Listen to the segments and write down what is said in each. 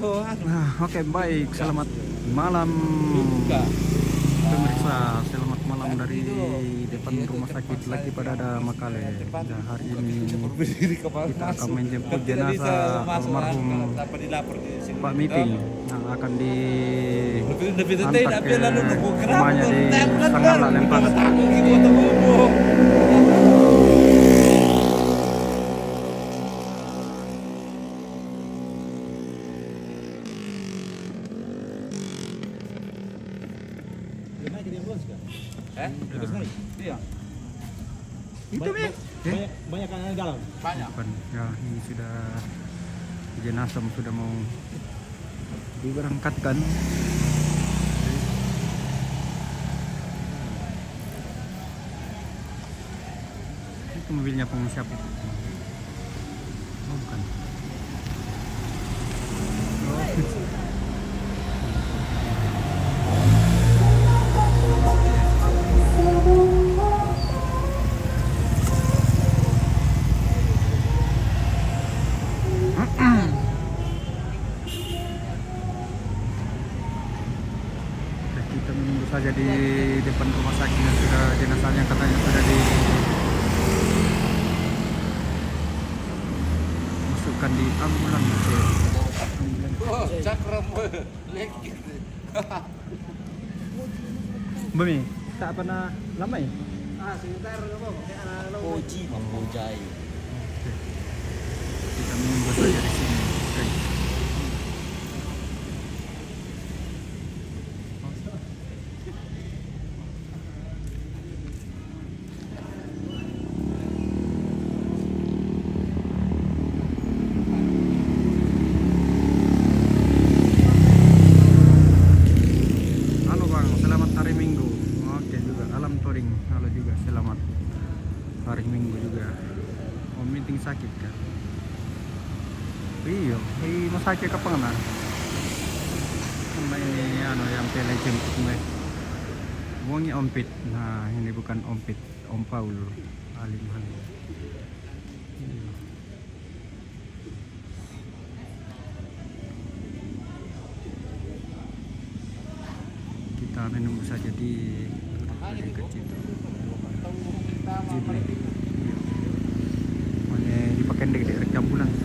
Oke, baik. Selamat malam pemirsa. Selamat malam dari depan rumah sakit lagi pada ada Makale. Dan hari ini kita akan menjemput jenazah almarhum Pak Miting yang akan diantar ke rumahnya di Sanggala Lempangan. Iya. Itu Banyak kan di dalam. Banyak. Ya, ini sudah jenazah sudah mau diberangkatkan. Itu mobilnya pengusap itu. Oh, bukan. Kita menunggu saja di depan rumah sakit yang sudah jenazahnya katanya sudah dimasukkan di ambulans. Oh, cakram lagi. Bami, tak pernah lama ya? Sebentar apa? Koji membujai. Kita menunggu saja di sini. Oke. Halo Bang, selamat hari Minggu. Oke juga, alam touring. Halo juga, selamat hari Minggu juga. Oh, meeting sakit kan? Iya, di rumah sakit kapan kan? Sama ini yang pele jemput gue. Buangnya Ompit. Nah, ini bukan Ompit, Om Paul Aliman. Iya. Kita menunggu saja di dekat situ. Jeep. Iya. Mana dipakai dek ambulans.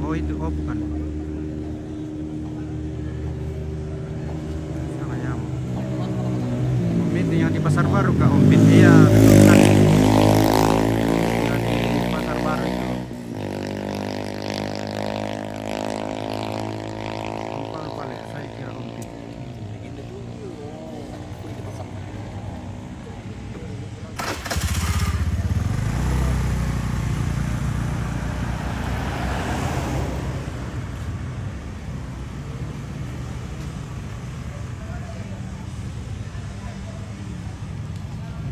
Oh itu, oh bukan. Salah yang. Ompit yang di Pasar Baru kak, Ompit. Iya, betul kan. Yang di Pasar Baru itu. Lupa deh, saya kira Ompit.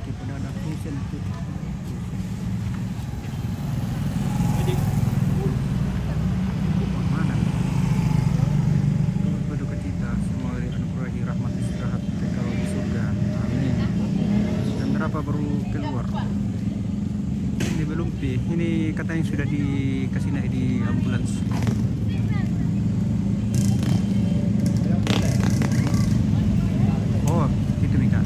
Kita ada fusion itu. Mana? Berduka cita, semua dianugerahi rahmat istirahat kekal di surga. Amin. Dan berapa baru keluar? Ini belum pi. Ini katanya sudah dikasih naik di ambulans. Oh, itu Mika.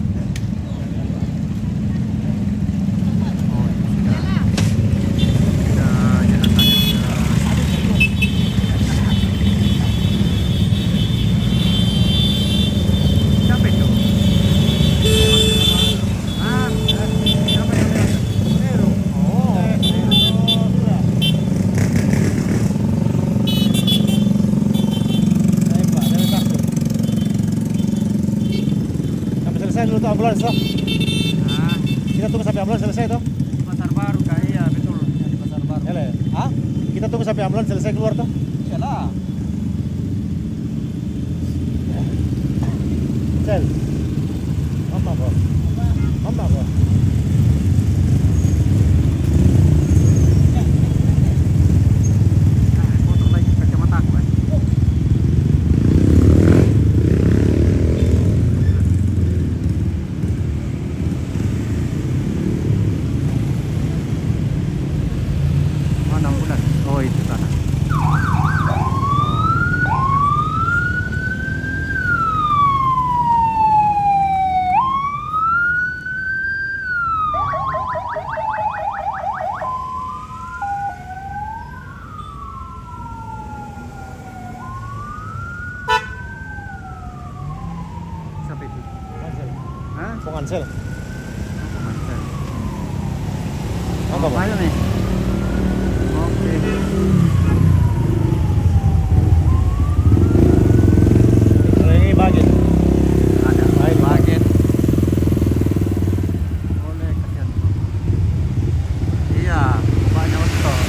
Oh, itu sudah jenazahnya sudah. Siapa itu? Siapa yang lihat? Oh. Sampai selesai dulu tuh ambulans tuh. Nah, Kita tunggu sampai ambulans selesai tuh. di Pasar Baru kak, iya betul. Ya, di Pasar Baru. Ya, Le. Hah? Kita tunggu sampai ambulans selesai keluar tuh. Iyalah. Cel. Mama bro. Mama bro. Nah, foto lagi kacamata aku kan. Pengansel. Mantap. Apa, Bang? Ayo nih. Oke. Kalau ini bagian. Ada Baik. bagian. Boleh kalian. Iya, banyak otot.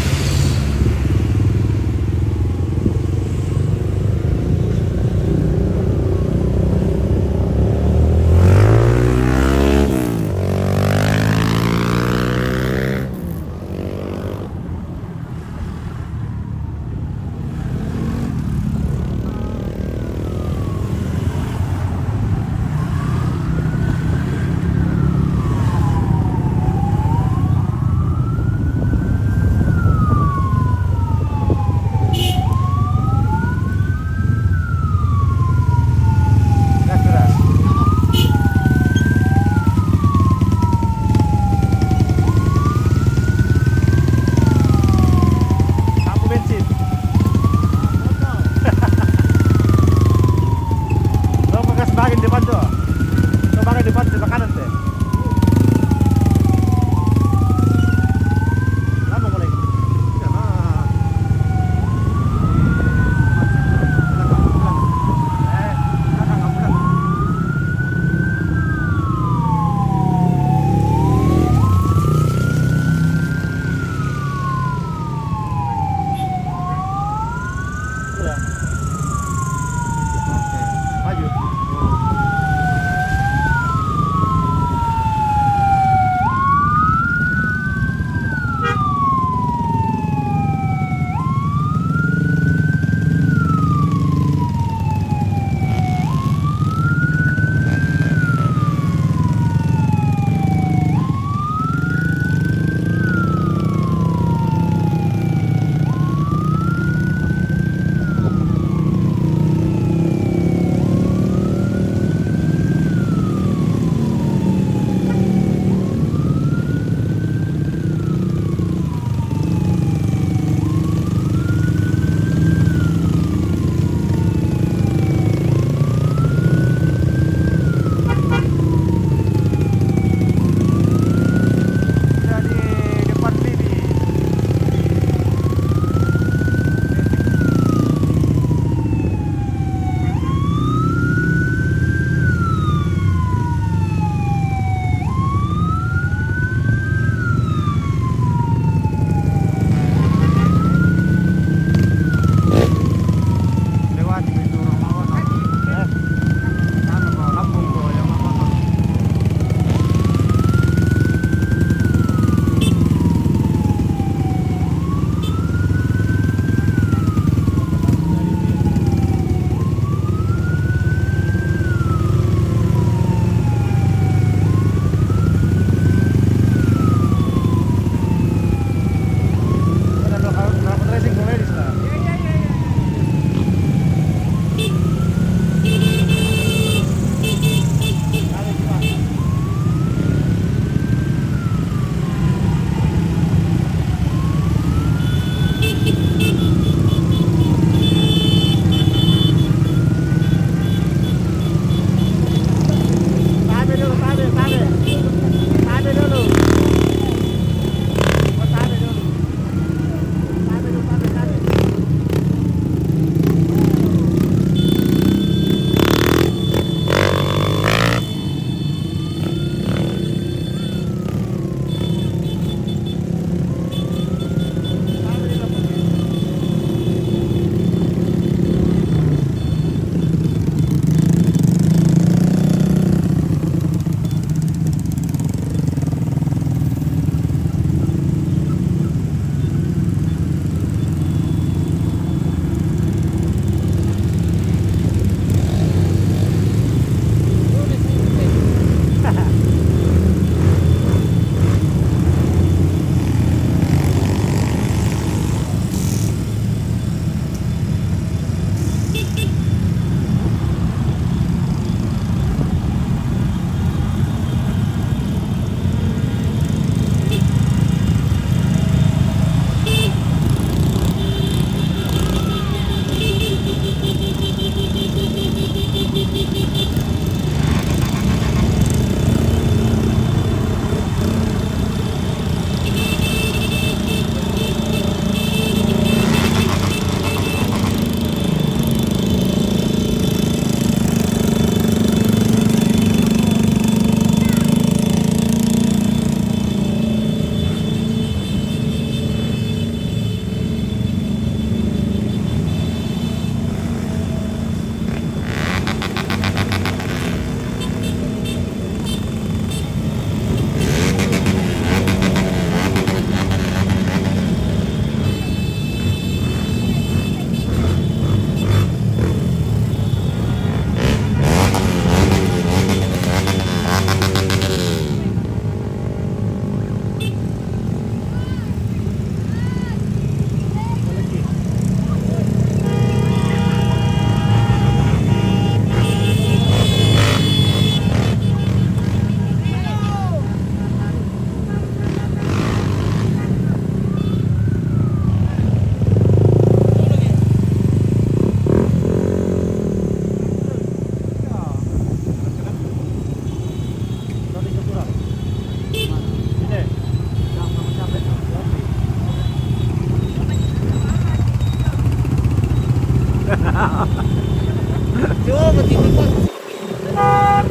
Coba betul Pak.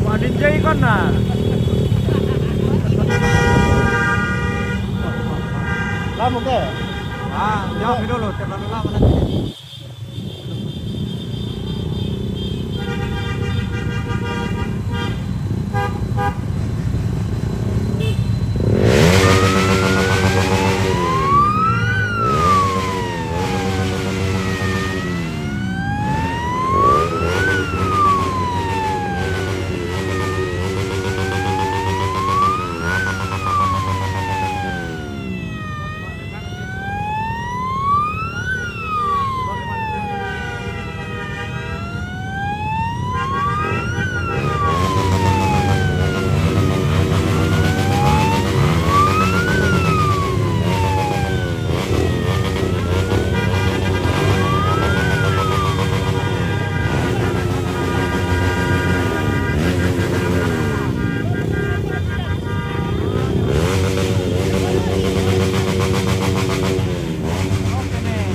Wadin jay kan na. Lama ke? Jawab dulu, terlalu lama nanti. Oke nih.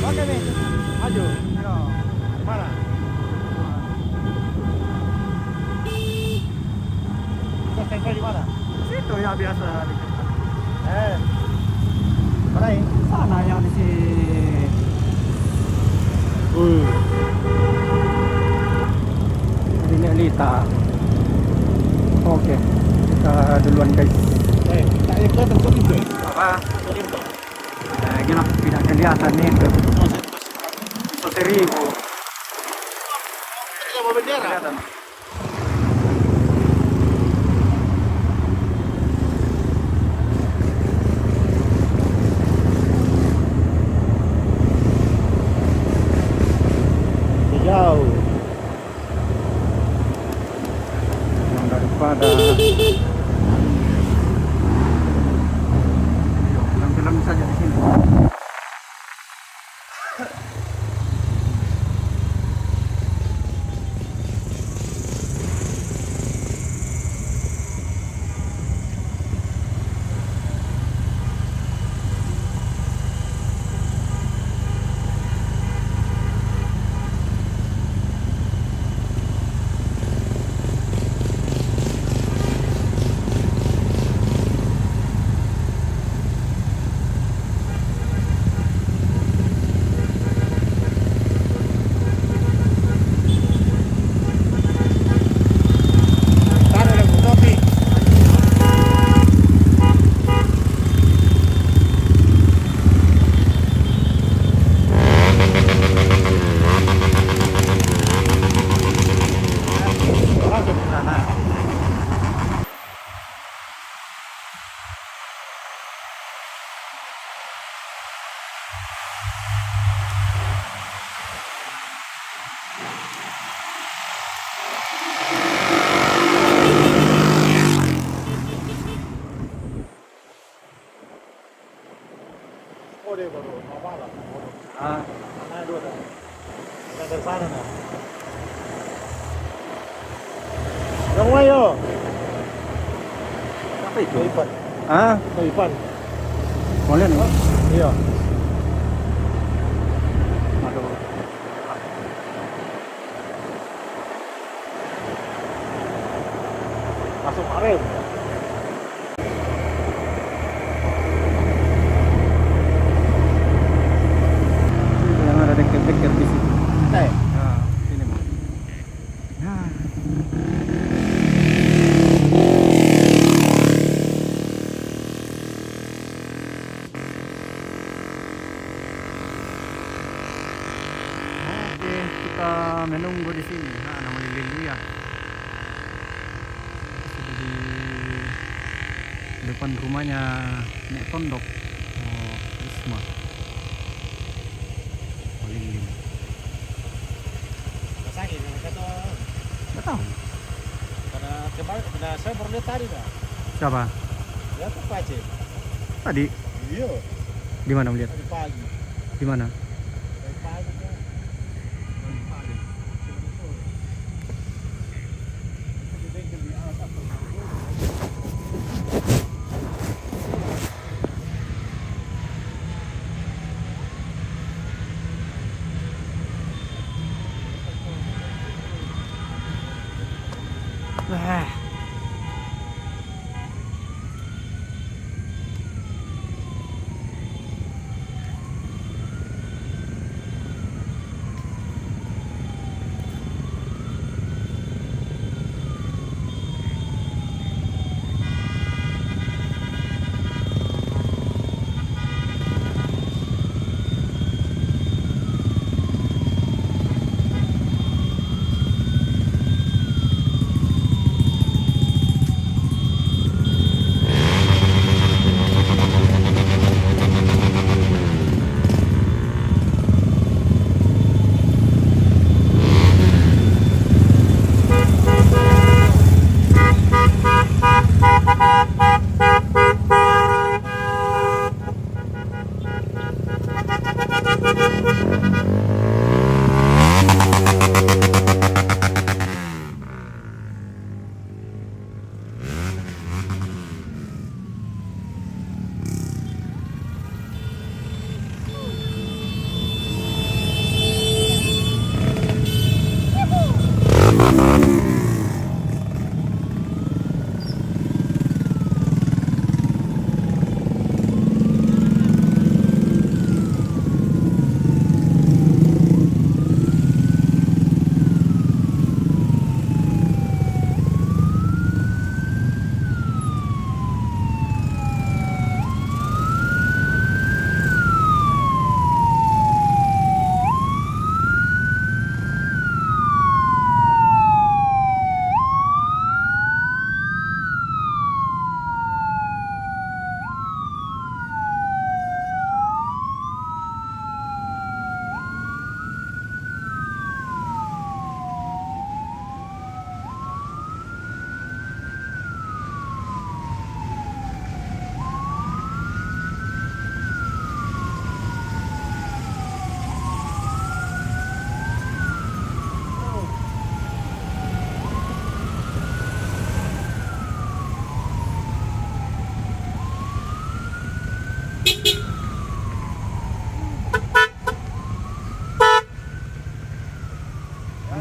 Maju. Ayo. Mana? Kita tempel di mana? Situ ya biasa. Mana ini? Sana yang di sini. Ini Alita. Oke, kita duluan guys. Tak ikut tentu itu. Apa? Gini tidak kelihatan nih itu. Itu 1000. Ini mau bendera. Kelihatan. Jauh. Yang daripada film saja di sini. Oh dia baru apa lah? Mana dua dah. Kita dari sana nah. Yang ayo. Apa itu? Ipan. Ah, Ipan. mau lihat nih? Iya. Aduh. Masuk arem. Yang ada dekat-dekat di sini. Eh, Nah, sini mau. Nah. Oke, kita menunggu di sini. Nah, namanya Lilia. Sudah di depan rumahnya Nek Tondok. Oh, Risma. Lilin. masangin kata Nggak tahu. karena kemarin saya baru lihat tadi nah. Siapa? Ya tuh Pace. Tadi Iya, di mana melihat? tadi pagi. Di mana? Tadi pagi kan. Tadi pagi. Di bengkel di atas apa? Ah.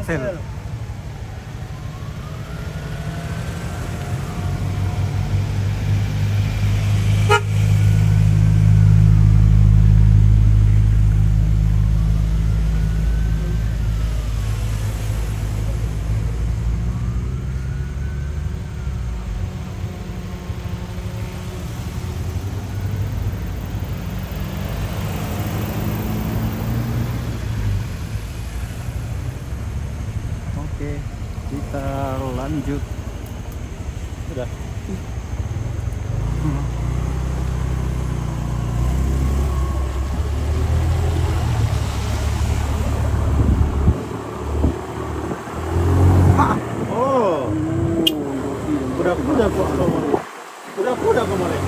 Cancel. Oke, kita lanjut. Sudah. Oh. Udah kok kemarin. Udah kemarin.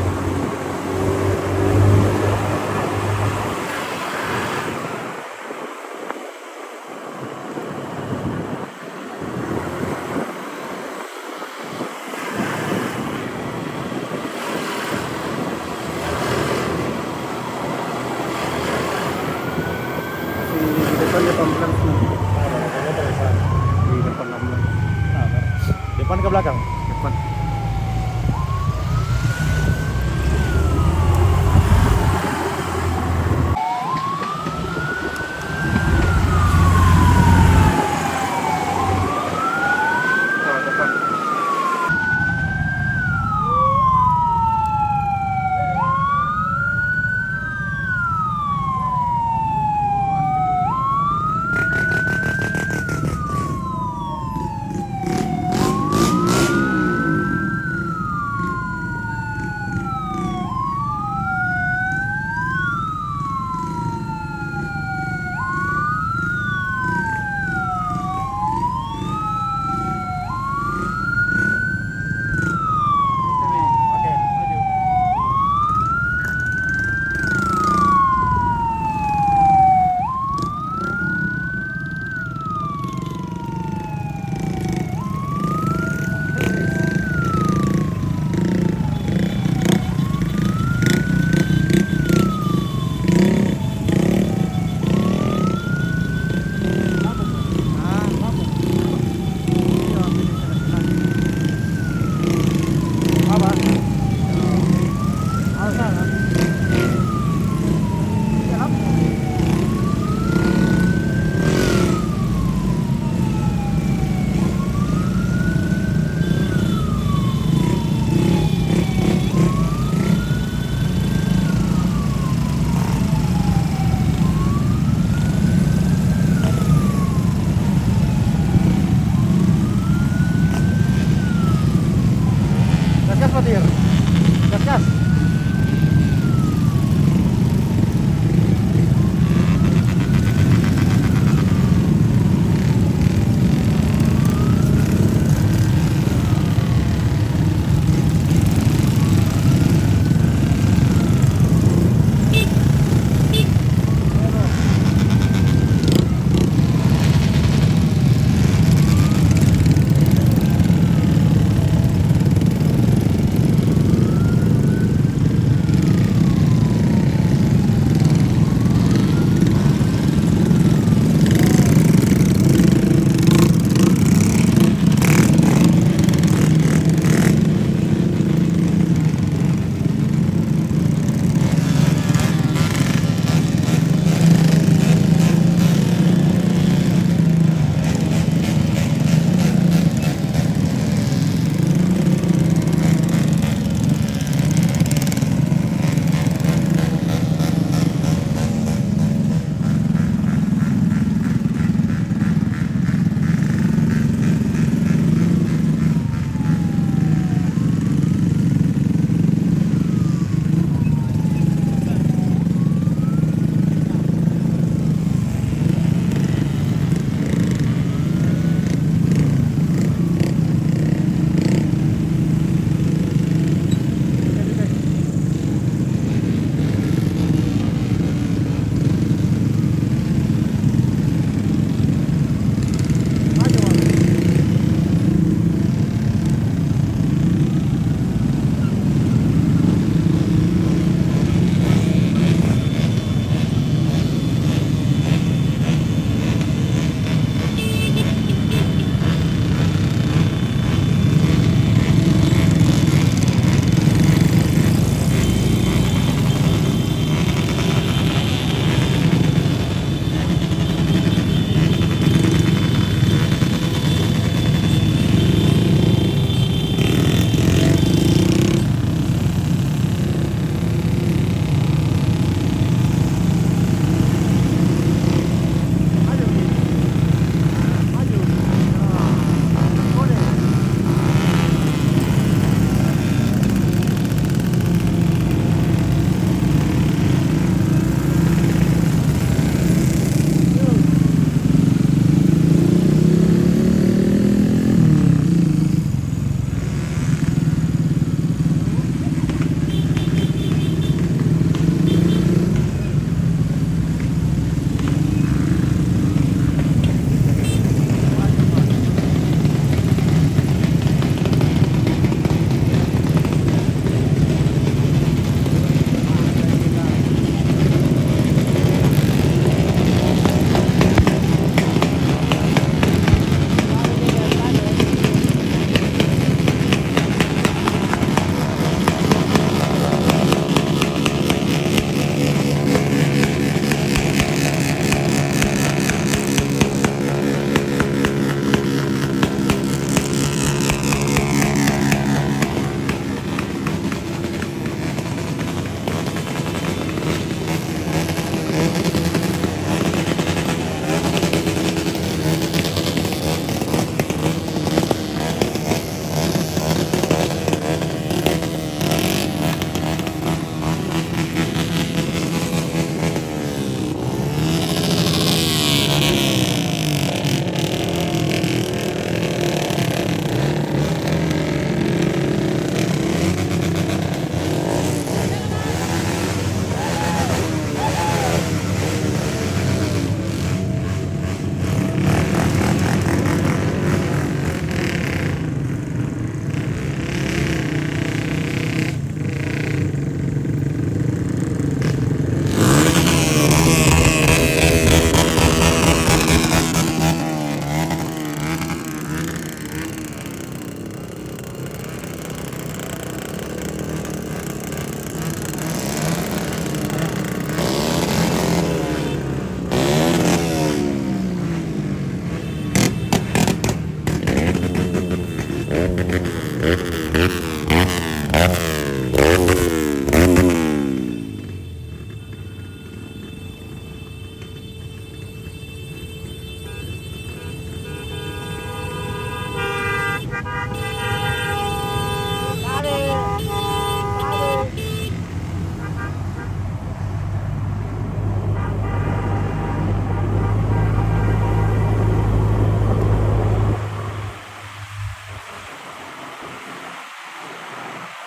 Di depan dia ambulans nih. Di depan ambulans. Depan ke belakang. Depan. Oh, depan. Fatir. Gas gas.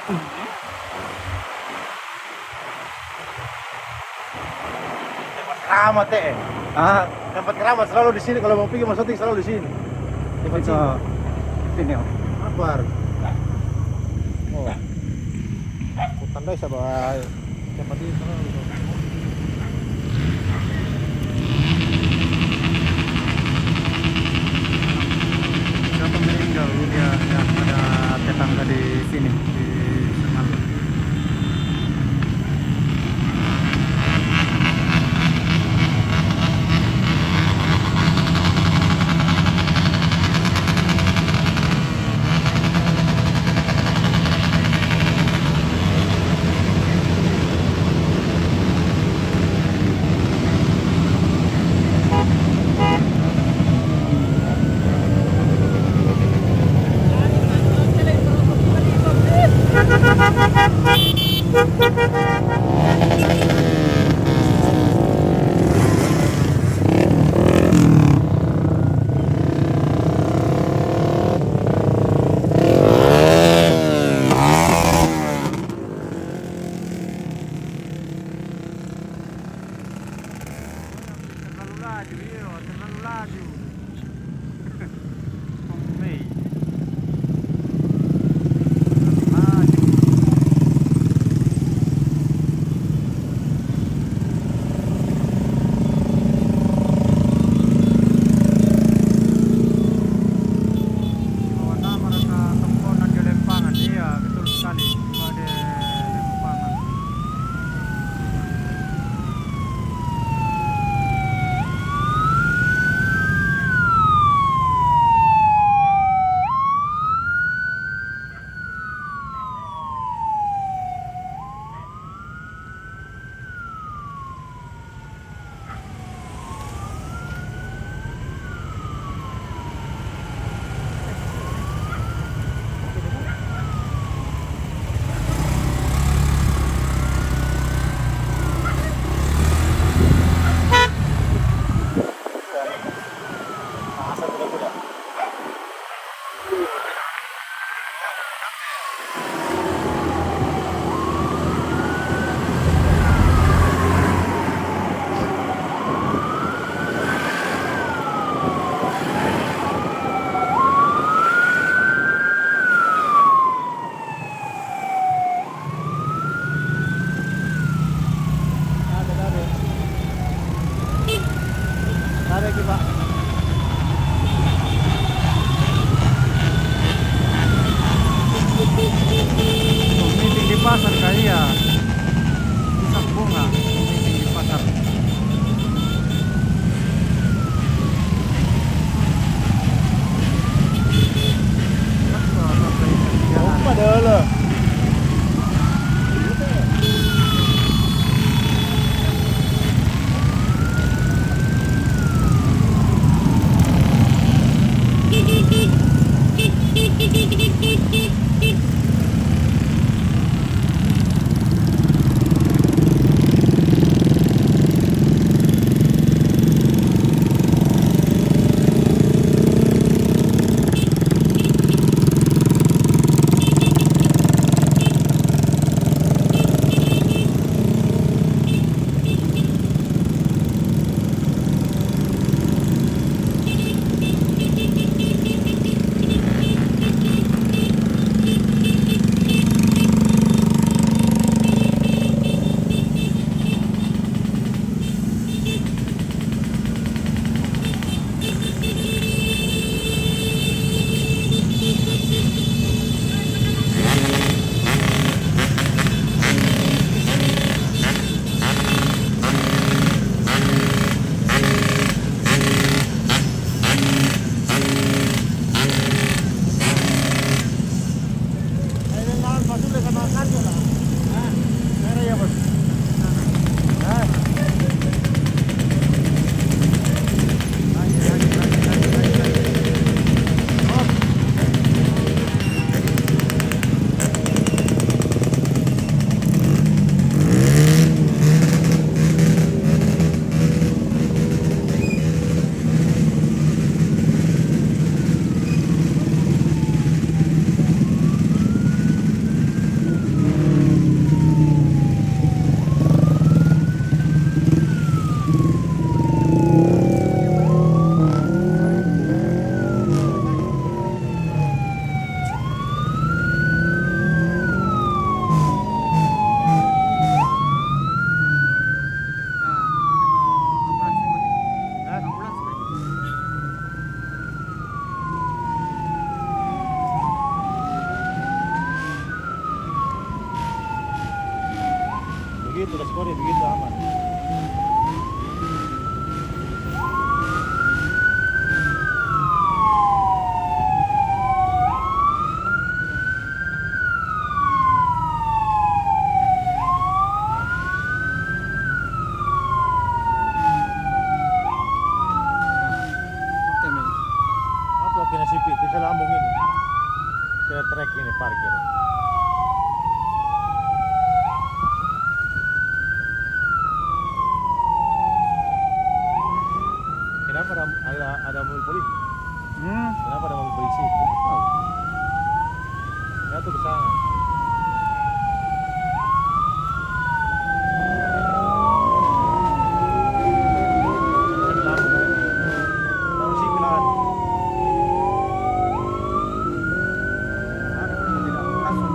Keramat Ah, tempat keramat selalu di sini, kalau mau pergi mau syuting selalu di sini. Tempat itu sini oh. Akbar. Oh. Hutan desa bahwa tempat ini selalu. Siapa meninggal dia ada tetangga di sini di Sengal. Terlalu laju, iya, terlalu laju. Mei. Laju. Bawa mereka temponan di Lempangan, iya betul sekali. Bawa di Lempangan. Asal kuda-kuda. Ada lagi Pak. begitu, udah skor begitu aman. Oke, Mei. Apa kena sipit? Bisa lambung ini. Kena trek ini parkir. Kenapa ada mobil polisi? Kenapa ada mobil polisi? Tahu. Ya tuh ke sana. Lambung ini. Lambung sipil kan. Ada kalau tidak langsung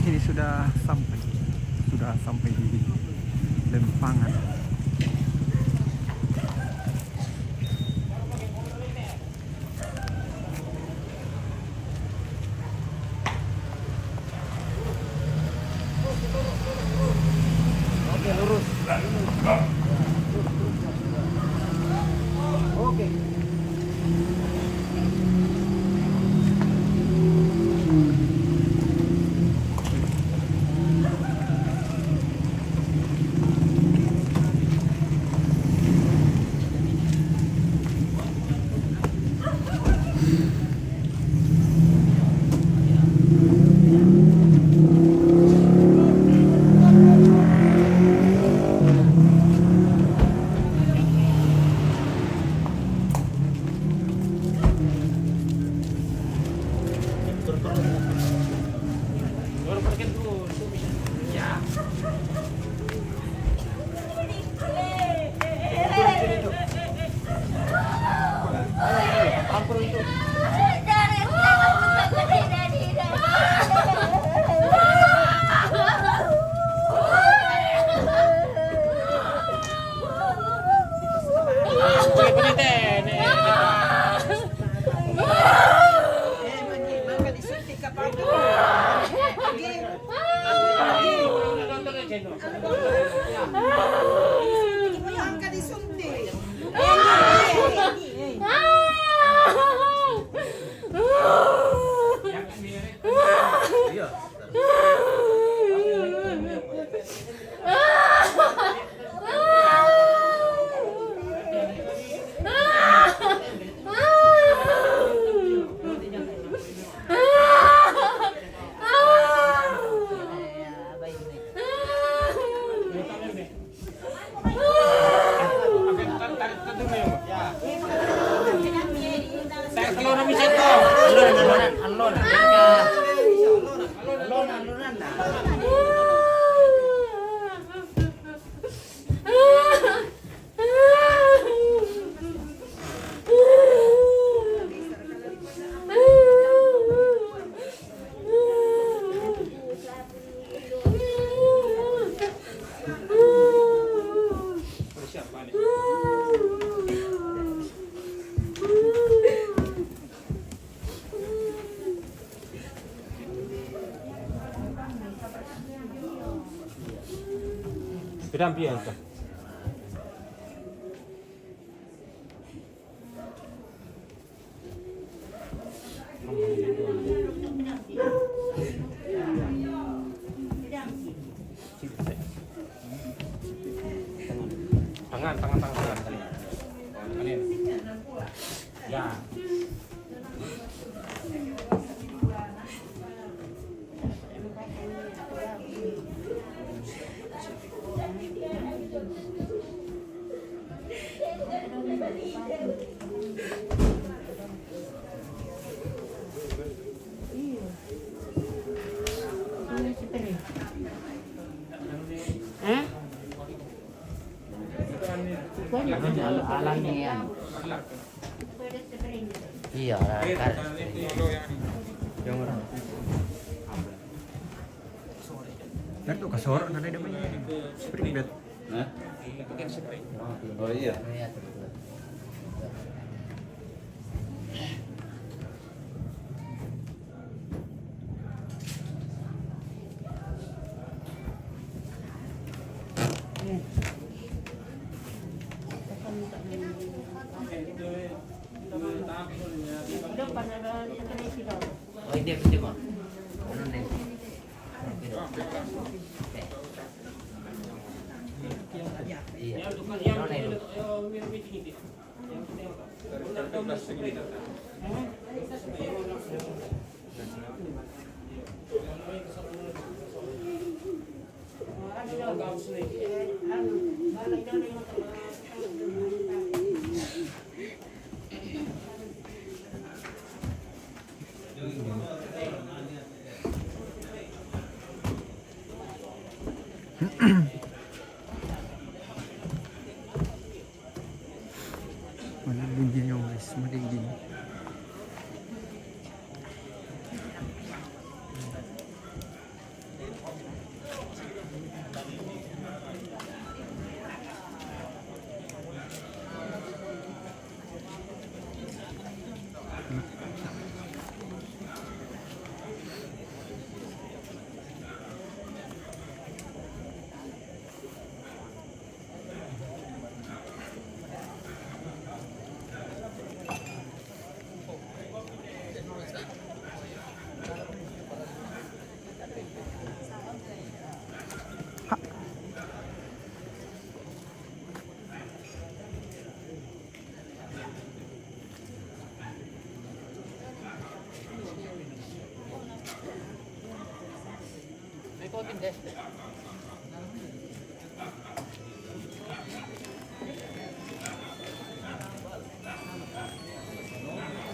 ini sudah sampai di Lempangan. Oke, lurus. Oke. Pidäm pientä. Tangan kali. Kanin. Ya. Alang ni yan. Iya, Yang orang. Dito kasoro na rin naman spring bed. Hah? Oh iya. Oh, hindi mo. Ano na yun? Iya. Ano na yun? Maligin yung guys, maligin.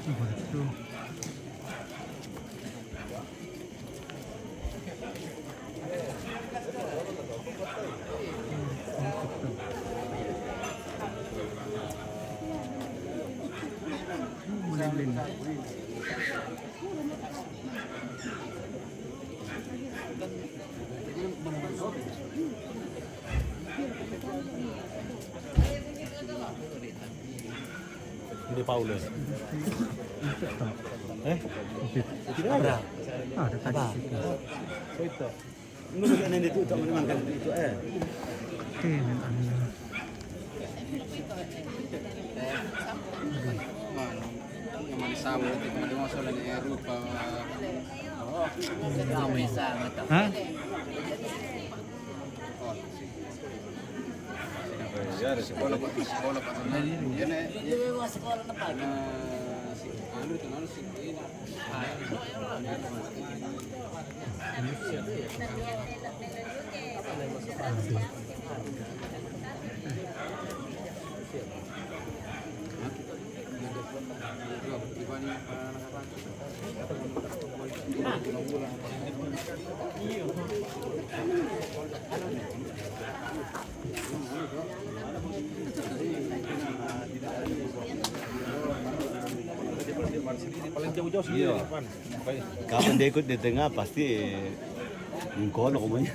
Begitu. Melilin. Ini Paulus. Tidak ada. Ada tadi situ. So itu. Ini bagian itu tak menangkan itu Kenen anda. Yang mau disambut itu mau dimasukkan di Eropa. Hah? Ya, sekolah Pak Iya nih. sekolah na pagi. Anu itu nanu sih ini. paling jauh-jauh sih Iya. depan. Kapan dia ikut di tengah pasti mengkolok umumnya.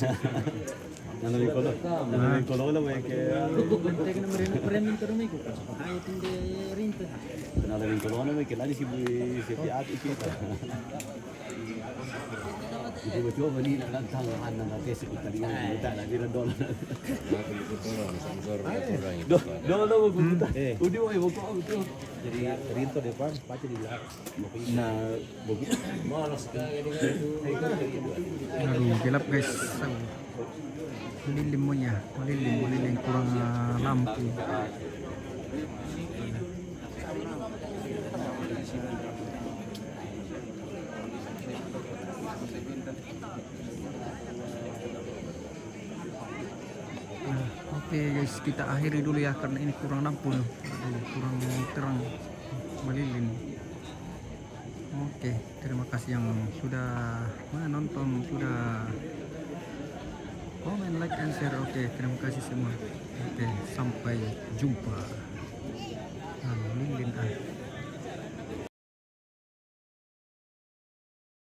Nana mengkolok lah mereka. Nana mengkolok lah mereka lagi si hati kita. Coba ni nak tangan nak tes kita dengan kita nak dia dolar. Dolar buku. Udah woi buku itu. Jadi rinto depan, pacar di belakang. Nah buku. Aduh, gelap guys. Melilim monya, melilim kurang lampu. Oke guys, kita akhiri dulu ya karena ini kurang lampu, kurang terang, melilim. Oke, terima kasih yang sudah menonton, sudah komen, like, and share. Oke, terima kasih semua. Oke, sampai jumpa. Lilin